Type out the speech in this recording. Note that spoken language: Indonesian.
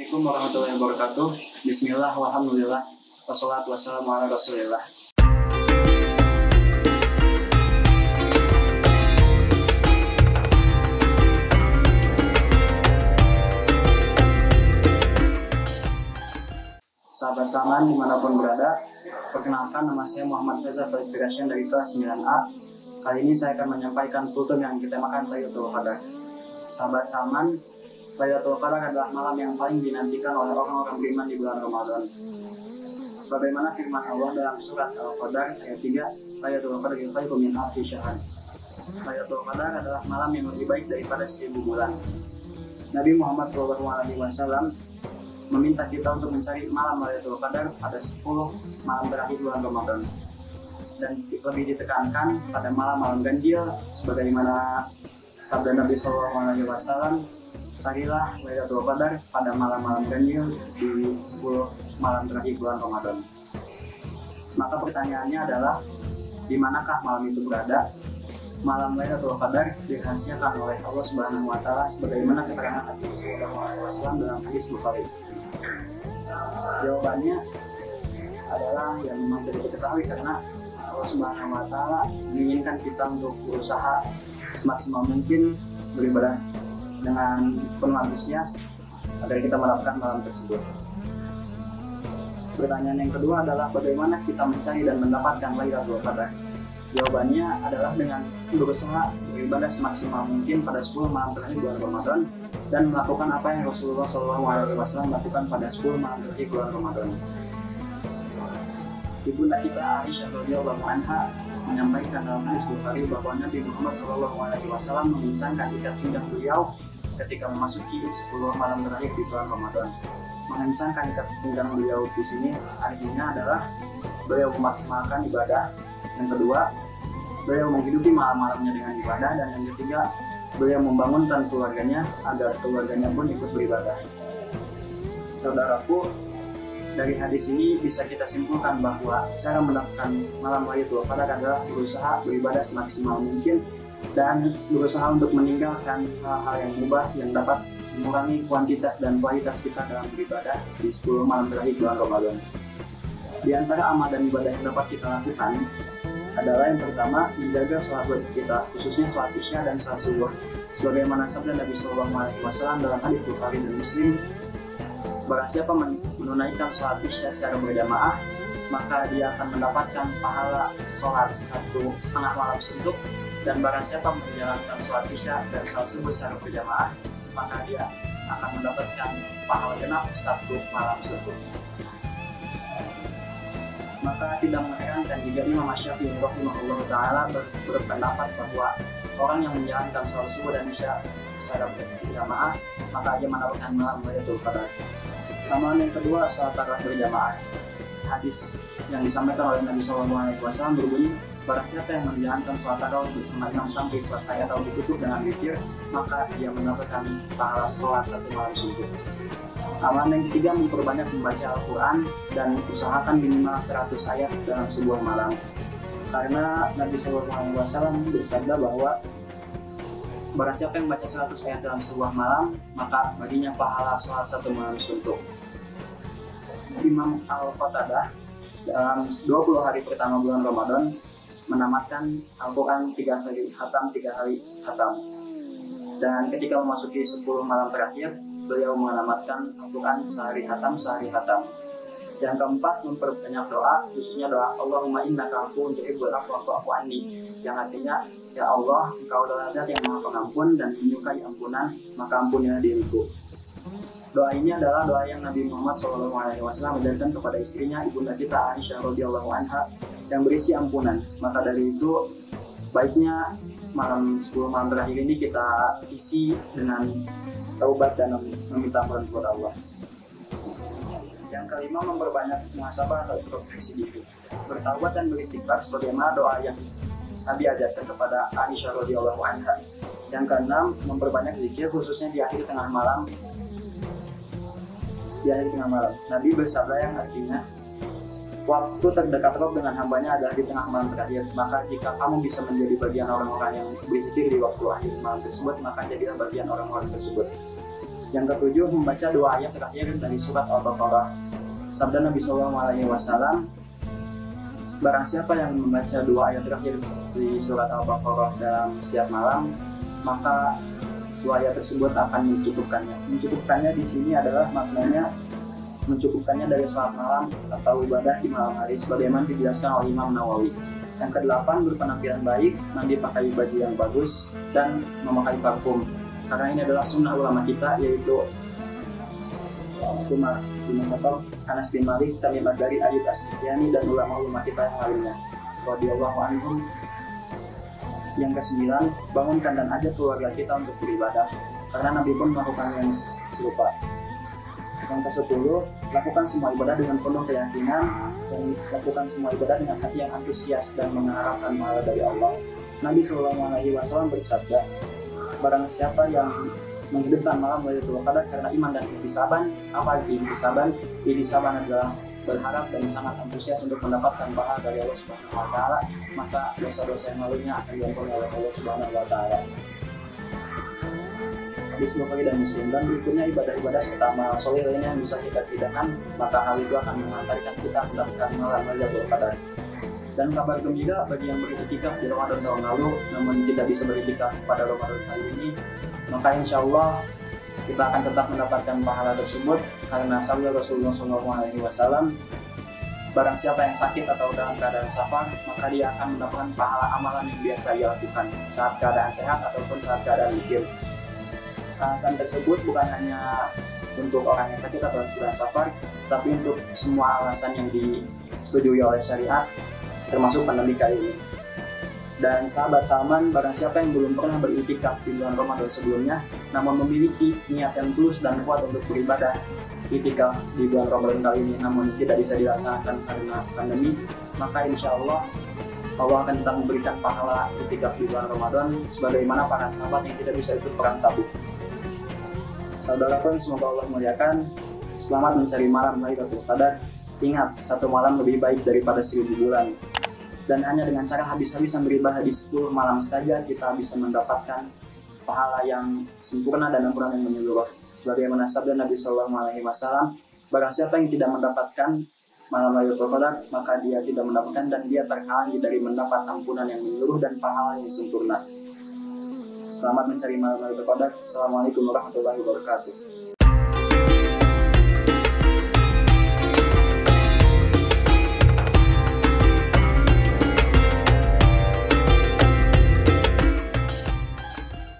Assalamualaikum warahmatullahi wabarakatuh. Bismillah, walhamdulillah, wassalatu wassalamu ala rasulillah. Sahabat Saman dimanapun berada, perkenalkan nama saya Muhammad Reza Faridrasyan dari kelas 9A. Kali ini saya akan menyampaikan kultum yang ditemakan Lailatul Qadar. Sahabat Saman, Lailatul Qadar adalah malam yang paling dinantikan oleh orang-orang beriman di bulan Ramadan. Sebagaimana firman Allah dalam surat Al-Qadar ayat 3, Lailatul Qadar khairun min alfi syahr. Lailatul Qadar adalah malam yang lebih baik daripada 1000 bulan. Nabi Muhammad SAW meminta kita untuk mencari malam Lailatul Qadar pada 10 malam terakhir bulan Ramadan, dan lebih ditekankan pada malam-malam ganjil sebagaimana sabda Nabi SAW, carilah Lailatul Qadar pada malam-malam ganjil di 10 malam terakhir bulan Ramadan. Maka pertanyaannya adalah, di manakah malam itu berada? Malam Lailatul Qadar dirahasiakan oleh Allah Subhanahu wa taala sebagaimana keterangan Nabi SAW dalam hadis Bukhari. Jawabannya adalah yang memang tidak diketahui, karena Allah Subhanahu wa taala menginginkan kita untuk berusaha semaksimal mungkin beribadah dengan penuh antusias agar kita mendapatkan malam tersebut. Pertanyaan yang kedua adalah, bagaimana kita mencari dan mendapatkan Lailatul Qadar? Jawabannya adalah dengan berusaha beribadah semaksimal mungkin pada 10 malam terakhir bulan Ramadan dan melakukan apa yang Rasulullah SAW lakukan pada 10 malam terakhir bulan Ramadan. Ibunda kita Aisyah radhiyallahu anha menyampaikan dalam hadis Bukhari bahwa Nabi Muhammad SAW mengencangkan ikat pinggang beliau ketika memasuki 10 malam terakhir di bulan Ramadan. Mengencangkan ikat pinggang beliau di sini artinya adalah beliau memaksimalkan ibadah. Yang kedua, beliau menghidupi malam-malamnya dengan ibadah, dan yang ketiga, beliau membangunkan keluarganya agar keluarganya pun ikut beribadah. Saudaraku, dari hadis ini bisa kita simpulkan bahwa cara mendapatkan malam Lailatul Qadar adalah berusaha beribadah semaksimal mungkin dan berusaha untuk meninggalkan hal-hal yang mubah yang dapat mengurangi kuantitas dan kualitas kita dalam beribadah di 10 malam terakhir bulan Ramadan. Di antara amal dan ibadah yang dapat kita lakukan adalah yang pertama, menjaga sholat wajib kita, khususnya sholat isya dan sholat subuh. Sebagaimana sabda Nabi SAW dalam hadis Bukhari dan Muslim, barang siapa menunaikan sholat isya secara berjamaah, maka dia akan mendapatkan pahala sholat 1,5 malam suntuk, dan barang siapa menjalankan sholat isya dan sholat subuh secara berjamaah, maka dia akan mendapatkan pahala genap 1 malam suntuk. Maka tidak mengherankan jika Imam Syafi'i rahimahullah ta'ala berpendapat bahwa orang yang menjalankan sholat subuh dan isya secara berjamaah, maka dia mendapatkan malam Lailatul Qadar. Amalan yang kedua, sholat tarawih berjamaah. Hadis yang disampaikan oleh Nabi SAW berbunyi, barang siapa yang menjalankan sholat tarawih bersama imam sampai selesai atau ditutup dengan witir, maka dia mendapatkan pahala sholat 1 malam suntuk. Amalan yang ketiga, memperbanyak membaca Al-Quran dan usahakan minimal 100 ayat dalam sebuah malam. Karena Nabi SAW bersabda bahwa barang siapa yang membaca 100 ayat dalam sebuah malam, maka baginya pahala sholat 1 malam suntuk. Imam Al-Qatadah dalam 20 hari pertama bulan Ramadan menamatkan Al-Quran 3 kali khatam. Dan ketika memasuki 10 malam terakhir, beliau menamatkan Al-Quran sehari khatam. Yang keempat, memperbanyak doa, khususnya doa Allahumma innaka afuwwun tuhibbul afwa fa'fu anni, yang artinya, ya Allah, Engkau adalah Zat yang Maha Pengampun dan menyukai ampunan, maka ampunilah diriku. Doa ini adalah doa yang Nabi Muhammad SAW ajarkan kepada istrinya, ibunda kita Aisyah radhiyallahu anha, yang berisi ampunan. Maka dari itu, baiknya 10 malam terakhir ini kita isi dengan taubat dan meminta ampunan kepada Allah. Yang kelima, memperbanyak muhasabah atau introspeksi diri, bertaubat dan beristighfar sebagaimana doa yang Nabi ajarkan kepada Aisyah radhiyallahu anha. Yang keenam, memperbanyak zikir khususnya di akhir tengah malam. Nabi bersabda yang artinya, waktu terdekat Rabb dengan hambanya adalah di tengah malam terakhir. Maka jika kamu bisa menjadi bagian orang-orang yang berzikir di waktu akhir malam tersebut, maka jadilah bagian orang-orang tersebut. Yang ketujuh, membaca 2 ayat terakhir dari surat Al-Baqarah. Sabda Nabi SAW, barang siapa yang membaca 2 ayat terakhir di surat Al-Baqarah dalam setiap malam, maka 2 ayat tersebut akan mencukupkannya. Mencukupkannya di sini adalah maknanya mencukupkannya dari sholat malam atau ibadah di malam hari, sebagaimana dijelaskan oleh Imam Nawawi. Yang ke-8, berpenampilan baik, mandi pakai baju yang bagus, dan memakai parfum. Karena ini adalah sunnah ulama kita, yaitu Umar bin Khattab, Anas bin Malik, Tamim Ad-Dari, Ayyub As-Sufyani, dan ulama-ulama kita yang lainnya radhiyallahu anhum. Yang ke-9, bangunkan dan ajak keluarga kita untuk beribadah, karena Nabi pun melakukan yang serupa. Yang ke-10, lakukan semua ibadah dengan penuh keyakinan, dan lakukan semua ibadah dengan hati yang antusias dan mengharapkan pahala dari Allah. Nabi SAW bersabda, barang siapa yang menghidupkan malam Lailatul Qadar karena iman dan ihtisaban. Apa itu ihtisaban? Ihtisaban adalah berharap dan sangat antusias untuk mendapatkan pahala dari Allah Subhanahu wa taala, maka dosa-dosa yang lalunya akan diampuni oleh Allah Subhanahu wa taala. Hadis Bukhari dan Muslim. Dan berikutnya ibadah-ibadah serta amal soleh lainnya yang bisa kita tidakkan, maka hal itu akan mengantarkan kita mendapatkan malam Lailatul Qadar. Dan kabar gembira bagi yang beriktikaf di Ramadan tahun lalu namun tidak bisa beriktikaf pada Ramadan kali ini, maka insya Allah kita akan tetap mendapatkan pahala tersebut, karena sabda Rasulullah SAW, barang siapa yang sakit atau dalam keadaan safar, maka dia akan mendapatkan pahala amalan yang biasa ia lakukan saat keadaan sehat ataupun saat keadaan mikir. Alasan tersebut bukan hanya untuk orang yang sakit atau yang sedang safar, tapi untuk semua alasan yang disetujui oleh syariat, termasuk pandemi kali ini. Dan sahabat Salman, barang siapa yang belum pernah beriktikaf di bulan Ramadan sebelumnya, namun memiliki niat yang tulus dan kuat untuk beribadah iktikaf di bulan Ramadan kali ini, namun tidak bisa dilaksanakan karena pandemi, maka insya Allah Allah akan tetap memberikan pahala iktikaf di bulan Ramadan, sebagaimana para sahabat yang tidak bisa ikut perang Tabuk. Saudaraku, semoga Allah muliakan. Selamat mencari malam Lailatul Qadar. Ingat, 1 malam lebih baik daripada 1000 bulan. Dan hanya dengan cara habis-habisan beribadah di 10 malam saja kita bisa mendapatkan pahala yang sempurna dan ampunan yang menyeluruh. Sebagaimana sabda Nabi SAW, barang siapa yang tidak mendapatkan malam Lailatul Qadar, maka dia tidak mendapatkan dan dia terhalangi dari mendapat ampunan yang menyeluruh dan pahala yang sempurna. Selamat mencari malam Lailatul Qadar. Assalamualaikum warahmatullahi wabarakatuh.